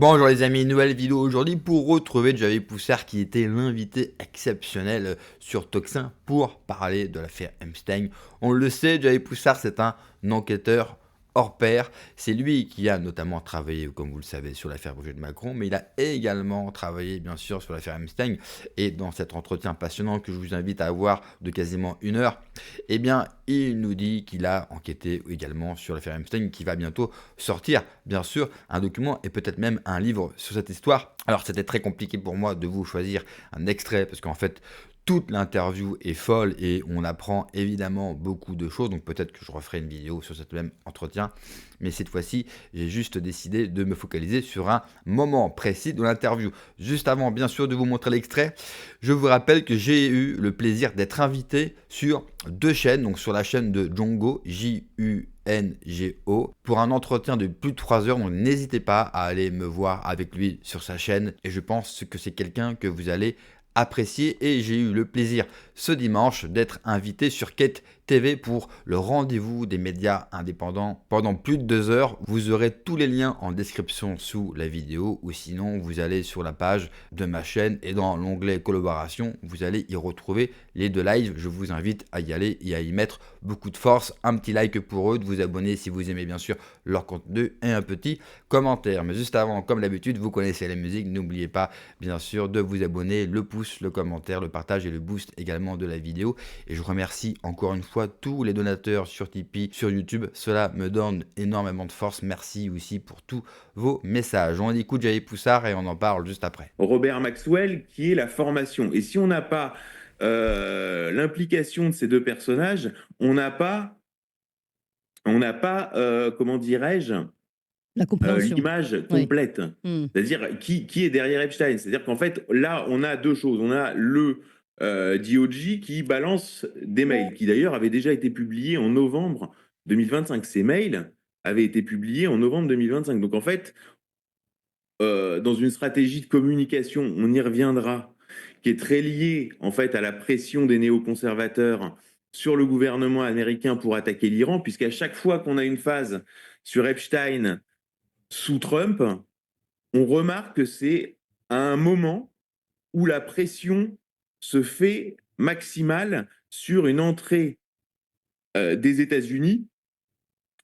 Bonjour les amis, nouvelle vidéo aujourd'hui pour retrouver Javier Poussard qui était l'invité exceptionnel sur Toxin pour parler de l'affaire Epstein. On le sait, Javier Poussard c'est un enquêteur hors pair. C'est lui qui a notamment travaillé, comme vous le savez, sur l'affaire Brigitte Macron, mais il a également travaillé bien sûr sur l'affaire Epstein. Et dans cet entretien passionnant que je vous invite à avoir de quasiment 1 heure, eh bien il nous dit qu'il a enquêté également sur l'affaire Epstein, qui va bientôt sortir, bien sûr, un document et peut-être même un livre sur cette histoire. Alors c'était très compliqué pour moi de vous choisir un extrait, parce qu'en fait, toute l'interview est folle et on apprend évidemment beaucoup de choses, donc peut-être que je referai une vidéo sur ce même entretien, mais cette fois-ci, j'ai juste décidé de me focaliser sur un moment précis de l'interview. Juste avant, bien sûr, de vous montrer l'extrait, je vous rappelle que j'ai eu le plaisir d'être invité sur 2 chaînes, donc sur la chaîne de Djongo, Jungo, pour un entretien de plus de 3 heures, donc n'hésitez pas à aller me voir avec lui sur sa chaîne, et je pense que c'est quelqu'un que vous allez apprécié et j'ai eu le plaisir ce dimanche d'être invité sur Quête TV pour le rendez-vous des médias indépendants pendant plus de 2 heures. Vous aurez tous les liens en description sous la vidéo ou sinon vous allez sur la page de ma chaîne et dans l'onglet collaboration, vous allez y retrouver les 2 lives. Je vous invite à y aller et à y mettre beaucoup de force. Un petit like pour eux, de vous abonner si vous aimez bien sûr leur contenu et un petit commentaire. Mais juste avant, comme d'habitude, vous connaissez la musique, n'oubliez pas bien sûr de vous abonner, le pouce, le commentaire, le partage et le boost également de la vidéo. Et je remercie encore une fois tous les donateurs sur Tipeee, sur YouTube. Cela me donne énormément de force. Merci aussi pour tous vos messages. On écoute Javier Poussard et on en parle juste après. Robert Maxwell, qui est la formation. Et si on n'a pas l'implication de ces deux personnages, on n'a pas, comment dirais-je, La compréhension. l'image Oui. complète. C'est-à-dire qui est derrière Epstein. C'est-à-dire qu'en fait, là, on a deux choses. On a le DOJ qui balance des mails, qui d'ailleurs avaient déjà été publiés en novembre 2025. Ces mails avaient été publiés en novembre 2025. Donc en fait, dans une stratégie de communication, on y reviendra, qui est très liée en fait à la pression des néoconservateurs sur le gouvernement américain pour attaquer l'Iran, puisqu'à chaque fois qu'on a une phase sur Epstein sous Trump, on remarque que c'est à un moment où la pression se fait maximale sur une entrée des États-Unis,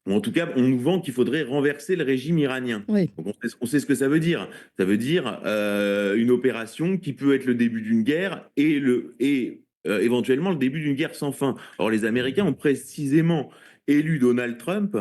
ou en tout cas, on nous vend qu'il faudrait renverser le régime iranien. Oui. Donc on sait ce que ça veut dire. Ça veut dire une opération qui peut être le début d'une guerre et éventuellement le début d'une guerre sans fin. Or, les Américains ont précisément élu Donald Trump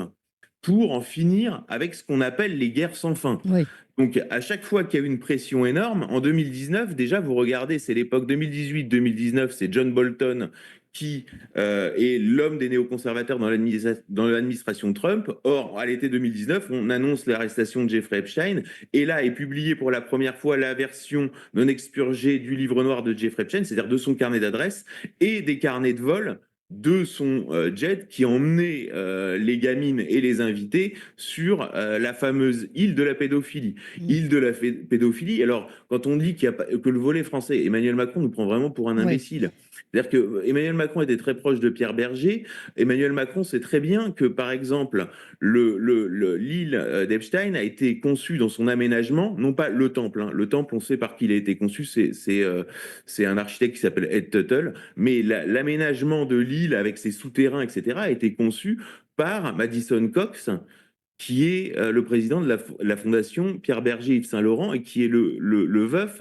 pour en finir avec ce qu'on appelle les guerres sans fin. Oui. Donc, à chaque fois qu'il y a eu une pression énorme, en 2019, déjà, vous regardez, c'est l'époque 2018-2019, c'est John Bolton qui est l'homme des néoconservateurs dans l'administration Trump. Or, à l'été 2019, on annonce l'arrestation de Jeffrey Epstein, et là est publiée pour la première fois la version non expurgée du livre noir de Jeffrey Epstein, c'est-à-dire de son carnet d'adresses et des carnets de vol de son jet qui emmenait les gamines et les invités sur la fameuse île de la pédophilie. Île de la pédophilie. Alors, quand on dit que le volet français, Emmanuel Macron nous prend vraiment pour un Oui. imbécile. C'est-à-dire que Emmanuel Macron était très proche de Pierre Berger. Emmanuel Macron sait très bien que, par exemple, l'île d'Epstein a été conçue dans son aménagement, non pas le temple. Hein. Le temple, on sait par qui il a été conçu, c'est un architecte qui s'appelle Ed Tuttle, mais l'aménagement de l'île avec ses souterrains, etc., a été conçu par Madison Cox, qui est le président de la fondation Pierre Berger Yves Saint-Laurent et qui est le veuf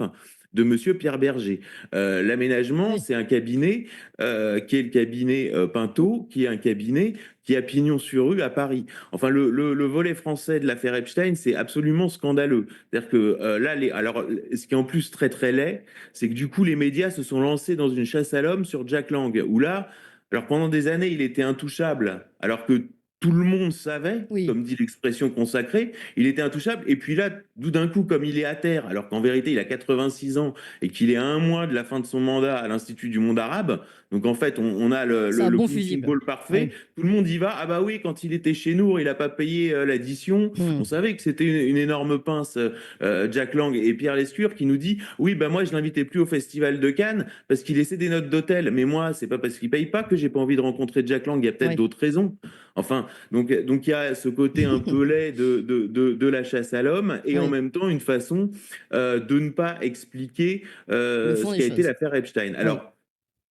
de Monsieur Pierre Berger. L'aménagement, Oui. c'est un cabinet qui est le cabinet Pinto, qui est un cabinet qui a pignon sur rue à Paris. Enfin, le volet français de l'affaire Epstein, c'est absolument scandaleux. C'est-à-dire que là, alors, ce qui est en plus très très laid, c'est que du coup, les médias se sont lancés dans une chasse à l'homme sur Jack Lang, où là, alors pendant des années, il était intouchable, alors que tout le monde savait, Oui. comme dit l'expression consacrée, il était intouchable. Et puis là, tout d'un coup, comme il est à terre, alors qu'en vérité, il a 86 ans et qu'il est à un mois de la fin de son mandat à l'Institut du monde arabe, donc en fait, on a C'est un le bon punching fusible. ball Oui. parfait. Tout le monde y va. Ah bah oui, quand il était chez nous, il n'a pas payé l'addition. On Mm. savait que c'était une énorme pince, Jack Lang et Pierre Lescure qui nous dit, oui, bah moi, je l'invitais plus au Festival de Cannes parce qu'il laissait des notes d'hôtel. Mais moi, c'est pas parce qu'il paye pas que j'ai pas envie de rencontrer Jack Lang. Il y a peut-être Oui. d'autres raisons. Enfin, donc il y a ce côté un peu laid de la chasse à l'homme et en Oui, même temps une façon de ne pas expliquer le fond ce des qu'a été choses. l'affaire Epstein. Oui. Alors,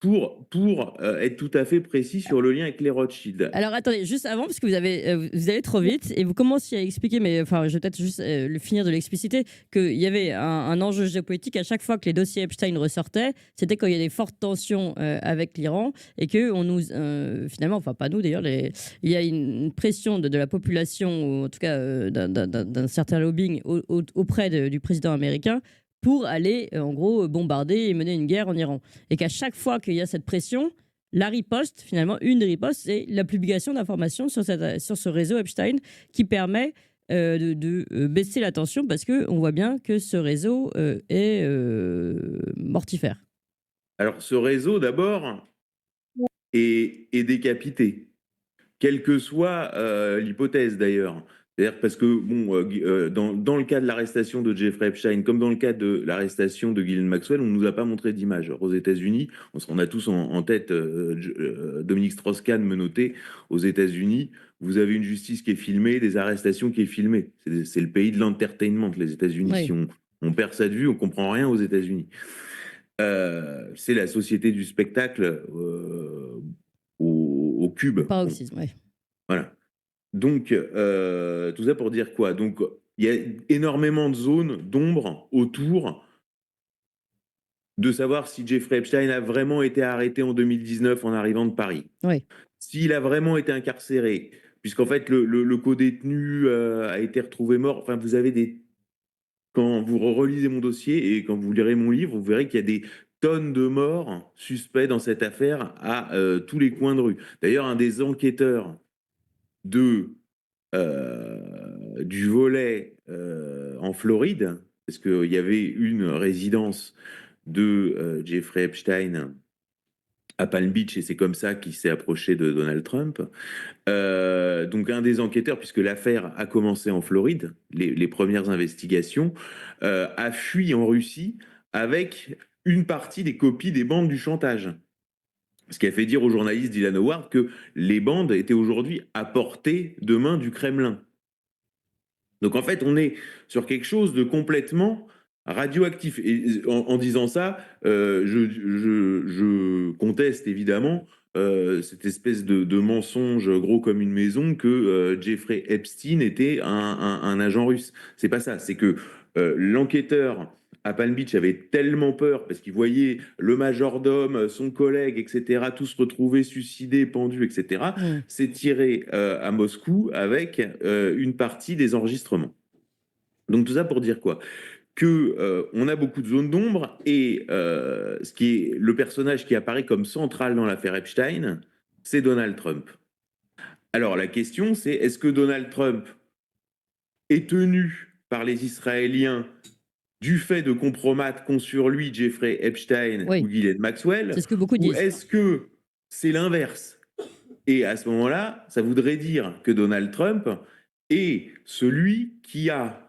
pour être tout à fait précis sur le lien avec les Rothschild. Alors attendez, juste avant, parce que vous allez trop vite et vous commenciez à expliquer, mais enfin, je vais peut-être juste le finir de l'expliciter, qu'il y avait un enjeu géopolitique à chaque fois que les dossiers Epstein ressortaient, c'était quand il y a des fortes tensions avec l'Iran et que on nous, finalement, enfin pas nous d'ailleurs, il y a une pression de la population, ou en tout cas d'un certain lobbying auprès du président américain pour aller, en gros, bombarder et mener une guerre en Iran. Et qu'à chaque fois qu'il y a cette pression, la riposte, finalement, une riposte, c'est la publication d'informations sur ce réseau Epstein qui permet de baisser la tension parce qu'on voit bien que ce réseau est mortifère. Alors, ce réseau, d'abord, est décapité, quelle que soit l'hypothèse d'ailleurs. C'est-à-dire parce que, bon, dans le cas de l'arrestation de Jeffrey Epstein, comme dans le cas de l'arrestation de Ghislaine Maxwell, on ne nous a pas montré d'image. Aux États-Unis, on a tous en tête Dominique Strauss-Kahn menotté. Aux États-Unis, vous avez une justice qui est filmée, des arrestations qui est filmée. C'est le pays de l'entertainment, les États-Unis. Oui. Si on perd ça de vue, on comprend rien aux États-Unis. C'est la société du spectacle au cube. Au paroxysme, oui. Voilà. Donc, tout ça pour dire quoi? Donc, il y a énormément de zones d'ombre autour de savoir si Jeffrey Epstein a vraiment été arrêté en 2019 en arrivant de Paris. Oui. S'il a vraiment été incarcéré, puisqu'en fait, le co-détenu a été retrouvé mort. Enfin, vous avez des... Quand vous relisez mon dossier et quand vous lirez mon livre, vous verrez qu'il y a des tonnes de morts suspects dans cette affaire à tous les coins de rue. D'ailleurs, un des enquêteurs de du volet en Floride, parce qu'il y avait une résidence de Jeffrey Epstein à Palm Beach, et c'est comme ça qu'il s'est approché de Donald Trump. Donc un des enquêteurs, puisque l'affaire a commencé en Floride, les premières investigations, a fui en Russie avec une partie des copies des bandes du chantage. Ce qui a fait dire au journaliste Dylan Howard que les bandes étaient aujourd'hui à portée de main du Kremlin. Donc en fait, on est sur quelque chose de complètement radioactif. Et en disant ça, je conteste évidemment cette espèce de mensonge gros comme une maison que Jeffrey Epstein était un agent russe. C'est pas ça. C'est que l'enquêteur à Palm Beach avait tellement peur parce qu'il voyait le majordome, son collègue, etc., tous retrouvés, suicidés, pendus, etc., Mm. s'est tiré à Moscou avec une partie des enregistrements. Donc tout ça pour dire quoi? Que on a beaucoup de zones d'ombre et ce qui est le personnage qui apparaît comme central dans l'affaire Epstein, c'est Donald Trump. Alors la question c'est est-ce que Donald Trump est tenu par les Israéliens du fait de compromettre qu'ont sur lui Jeffrey Epstein ou Oui, Ghislaine Maxwell, c'est ce que beaucoup ou disent. est-ce que c'est l'inverse? Et à ce moment-là, ça voudrait dire que Donald Trump est celui qui a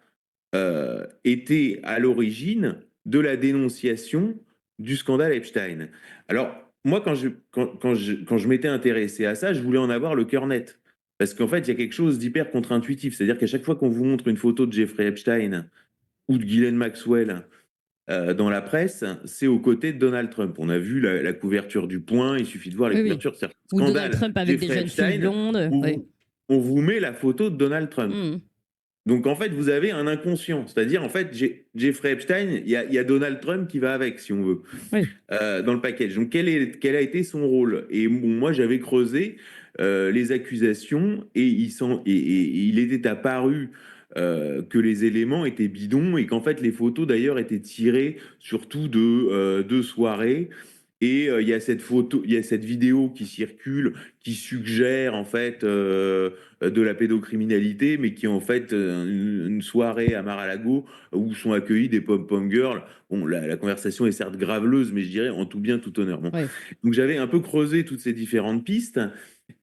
été à l'origine de la dénonciation du scandale Epstein. Alors, moi, quand je m'étais intéressé à ça, je voulais en avoir le cœur net. Parce qu'en fait, il y a quelque chose d'hyper contre-intuitif. C'est-à-dire qu'à chaque fois qu'on vous montre une photo de Jeffrey Epstein ou de Ghislaine Maxwell dans la presse, c'est aux côtés de Donald Trump. On a vu la couverture du Point, il suffit de voir la Oui, oui. couverture. C'est Ou Donald scandale Trump avec des Jeffrey jeunes filles Epstein, blondes. où Oui. on vous met la photo de Donald Trump. Mm. Donc en fait, vous avez un inconscient. C'est-à-dire, en fait, Jeffrey Epstein, il y a Donald Trump qui va avec, si on veut, Oui. dans le package. Donc quel a été son rôle? Et bon, moi, j'avais creusé les accusations et il était apparu que les éléments étaient bidons et qu'en fait, les photos d'ailleurs étaient tirées surtout de soirées. Et il y a cette photo, il y a cette vidéo qui circule, qui suggère en fait de la pédocriminalité, mais qui est en fait une soirée à Mar-a-Lago où sont accueillis des pom-pom girls. Bon, la conversation est certes graveleuse, mais je dirais en tout bien, tout honneur. Bon. Oui. Donc j'avais un peu creusé toutes ces différentes pistes,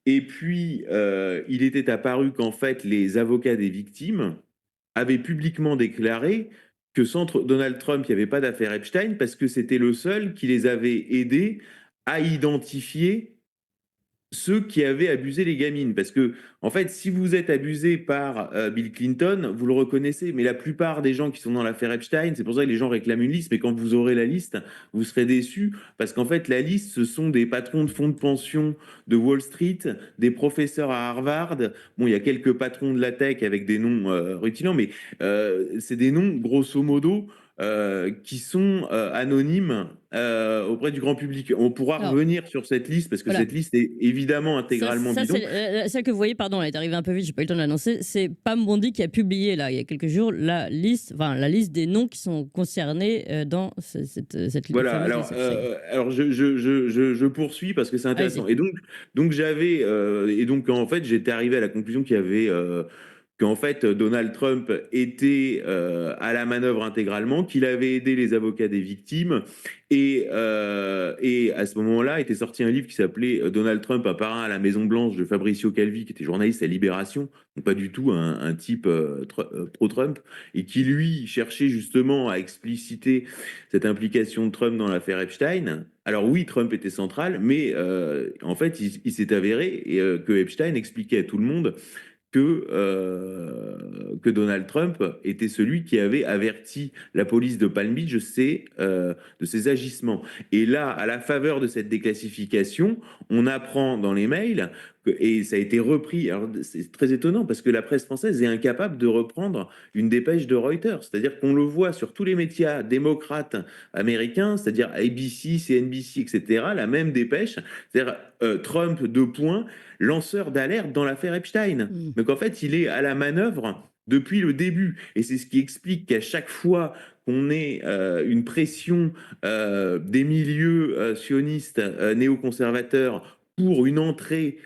et puis il était apparu qu'en fait les avocats des victimes avaient publiquement déclaré que sans Donald Trump, il n'y avait pas d'affaire Epstein parce que c'était le seul qui les avait aidés à identifier ceux qui avaient abusé les gamines. Parce que, en fait, si vous êtes abusé par Bill Clinton, vous le reconnaissez. Mais la plupart des gens qui sont dans l'affaire Epstein, c'est pour ça que les gens réclament une liste. Mais quand vous aurez la liste, vous serez déçus. Parce qu'en fait, la liste, ce sont des patrons de fonds de pension de Wall Street, des professeurs à Harvard. Bon, il y a quelques patrons de la tech avec des noms rutilants, mais c'est des noms, grosso modo, qui sont anonymes auprès du grand public. On pourra Alors, revenir sur cette liste parce que voilà. cette liste est évidemment intégralement Ça, bidon. c'est celle que vous voyez, pardon, elle est arrivée un peu vite, j'ai pas eu le temps de l'annoncer. C'est Pam Bondi qui a publié, là, il y a quelques jours, la liste des noms qui sont concernés dans cette Voilà, fameuse liste Epstein. alors je poursuis parce que c'est intéressant. Allez-y. Donc j'avais, et donc en fait, j'étais arrivé à la conclusion qu'il y avait qu'en fait Donald Trump était à la manœuvre intégralement, qu'il avait aidé les avocats des victimes et à ce moment-là était sorti un livre qui s'appelait Donald Trump, un parrain à la Maison Blanche de Fabrizio Calvi, qui était journaliste à Libération, donc pas du tout un type pro-Trump, et qui lui cherchait justement à expliciter cette implication de Trump dans l'affaire Epstein. Alors oui, Trump était central, mais en fait, il s'est avéré que Epstein expliquait à tout le monde que Donald Trump était celui qui avait averti la police de Palm Beach de ses agissements. Et là, à la faveur de cette déclassification, on apprend dans les mails, et ça a été repris, alors c'est très étonnant parce que la presse française est incapable de reprendre une dépêche de Reuters, c'est-à-dire qu'on le voit sur tous les médias démocrates américains, c'est-à-dire ABC, CNBC, etc., la même dépêche, c'est-à-dire Trump, deux points, lanceur d'alerte dans l'affaire Epstein. Mm. Donc en fait, il est à la manœuvre depuis le début. Et c'est ce qui explique qu'à chaque fois qu'on ait une pression des milieux sionistes néoconservateurs pour une entrée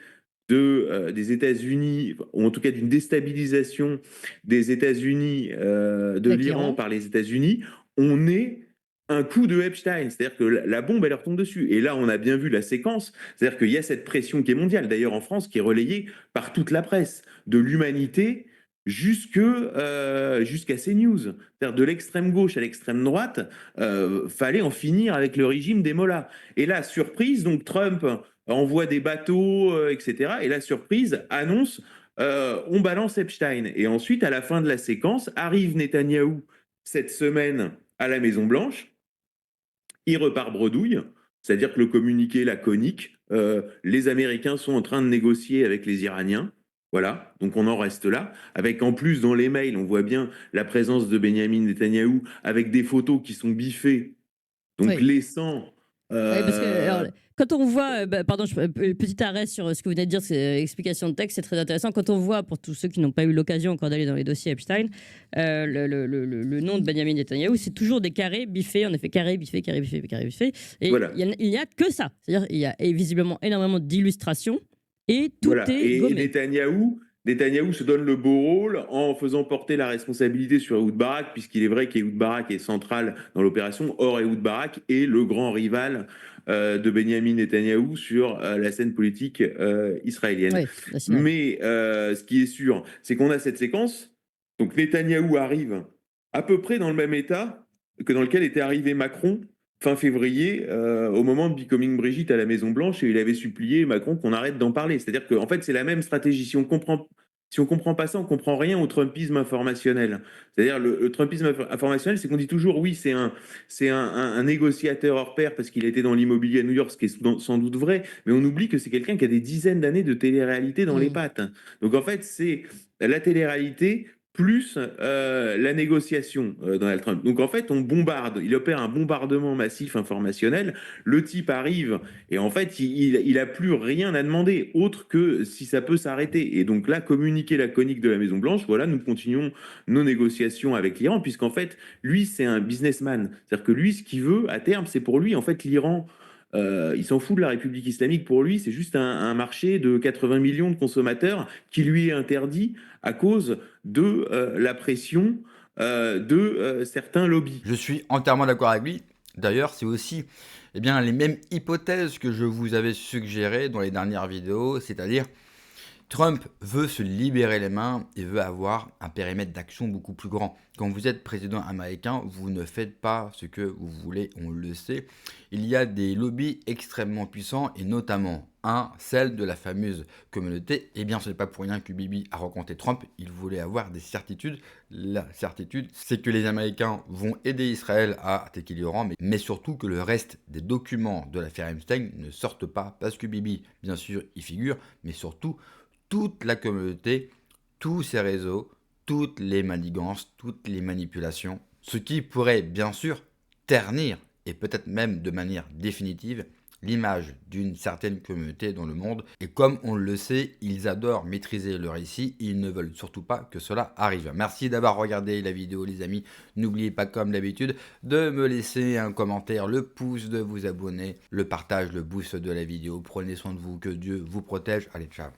des États-Unis, ou en tout cas d'une déstabilisation des États-Unis, de Avec l'Iran l'Iran. par les États-Unis, on est un coup de Epstein, c'est-à-dire que la bombe, elle leur tombe dessus. Et là, on a bien vu la séquence, c'est-à-dire qu'il y a cette pression qui est mondiale, d'ailleurs en France, qui est relayée par toute la presse, de l'humanité jusqu'à CNews. C'est-à-dire de l'extrême gauche à l'extrême droite, fallait en finir avec le régime des mollahs. Et là, surprise, donc Trump envoie des bateaux, etc. Et la surprise annonce on balance Epstein. Et ensuite, à la fin de la séquence, arrive Netanyahou cette semaine à la Maison-Blanche. Il repart bredouille, c'est-à-dire que le communiqué laconique, les Américains sont en train de négocier avec les Iraniens. Voilà, donc on en reste là. Avec en plus dans les mails, on voit bien la présence de Benjamin Netanyahou avec des photos qui sont biffées, donc Oui. laissant. Ouais, parce que euh, alors, quand on voit, pardon, petit arrêt sur ce que vous venez de dire, c'est explication de texte, c'est très intéressant. Quand on voit, pour tous ceux qui n'ont pas eu l'occasion encore d'aller dans les dossiers Epstein, le nom de Benjamin Netanyahu, c'est toujours des carrés biffés, en effet, carré, biffé, carré, biffé, carré, biffé. Et voilà. il n'y a que ça. C'est-à-dire il y a visiblement énormément d'illustrations et tout Voilà. est Et gommé. Netanyahou se donne le beau rôle en faisant porter la responsabilité sur Ehud Barak, puisqu'il est vrai qu'Ehud Barak est central dans l'opération. Or, Ehud Barak est le grand rival de Benjamin Netanyahou sur la scène politique israélienne. Oui, national. Mais ce qui est sûr, c'est qu'on a cette séquence. Donc Netanyahou arrive à peu près dans le même état que dans lequel était arrivé Macron fin février, au moment de Becoming Brigitte à la Maison-Blanche, et il avait supplié Macron qu'on arrête d'en parler. C'est-à-dire qu'en fait, c'est la même stratégie. Si on comprend pas ça, on comprend rien au Trumpisme informationnel. C'est-à-dire le Trumpisme informationnel, c'est qu'on dit toujours oui, un négociateur hors pair parce qu'il était dans l'immobilier à New York, ce qui est sans doute vrai, mais on oublie que c'est quelqu'un qui a des dizaines d'années de télé-réalité dans les Mm. pattes. Donc en fait, c'est la télé-réalité plus la négociation, Donald Trump. Donc en fait, on bombarde, il opère un bombardement massif informationnel, le type arrive, et en fait, il a plus rien à demander, autre que si ça peut s'arrêter. Et donc là, communiquer laconique de la Maison-Blanche, voilà, nous continuons nos négociations avec l'Iran, puisqu'en fait, lui, c'est un businessman. C'est-à-dire que lui, ce qu'il veut, à terme, c'est pour lui, en fait, l'Iran... il s'en fout de la République islamique pour lui, c'est juste un marché de 80 millions de consommateurs qui lui est interdit à cause de la pression de certains lobbies. Je suis entièrement d'accord avec lui. D'ailleurs, c'est aussi eh bien, les mêmes hypothèses que je vous avais suggérées dans les dernières vidéos, c'est-à-dire Trump veut se libérer les mains et veut avoir un périmètre d'action beaucoup plus grand. Quand vous êtes président américain, vous ne faites pas ce que vous voulez, on le sait. Il y a des lobbies extrêmement puissants et notamment 1, celle de la fameuse communauté. Eh bien, ce n'est pas pour rien que Bibi a rencontré Trump. Il voulait avoir des certitudes. La certitude, c'est que les Américains vont aider Israël à attaquer l'Iran, mais surtout que le reste des documents de l'affaire Epstein ne sortent pas, parce que Bibi, bien sûr, y figure, mais surtout toute la communauté, tous ses réseaux, toutes les manigances, toutes les manipulations, ce qui pourrait bien sûr ternir, et peut-être même de manière définitive, l'image d'une certaine communauté dans le monde. Et comme on le sait, ils adorent maîtriser le récit, ils ne veulent surtout pas que cela arrive. Merci d'avoir regardé la vidéo les amis, n'oubliez pas comme d'habitude de me laisser un commentaire, le pouce, de vous abonner, le partage, le boost de la vidéo. Prenez soin de vous, que Dieu vous protège, allez ciao.